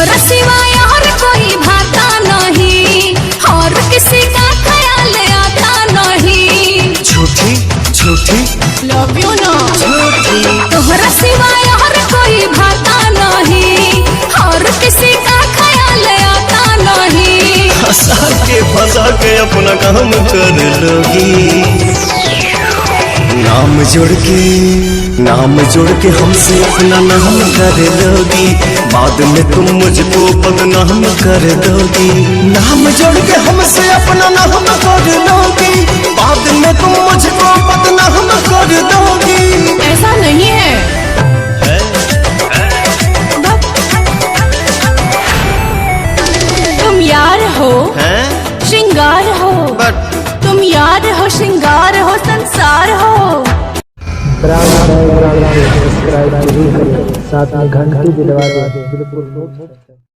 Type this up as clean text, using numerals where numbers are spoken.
तोहरा सिवाय और कोई भाता नहीं, और किसी का ख्याल आता नहीं। झूठी झूठी लव यू ना झूठी, तोहरा सिवाय और कोई भाता नहीं, और किसी का ख्याल आता नहीं। हंसा के फंसा के अपना काम कर लोगी। नाम जोड़ के हमसे अपना नाम कर लोगी। बाद में तुम मुझको बदनाम कर दोगी। नाम जोड़ के हमसे अपना नाम कर लोगी। बाद में तुम मुझको बदनाम कर दोगी। ऐसा नहीं है, तुम यार हो श्रृंगार हो, तुम यार हो श्रृंगार हो संसार हो। सब्सक्राइब जरूर करें, साथ में घंटी भी दबा दें। बिल्कुल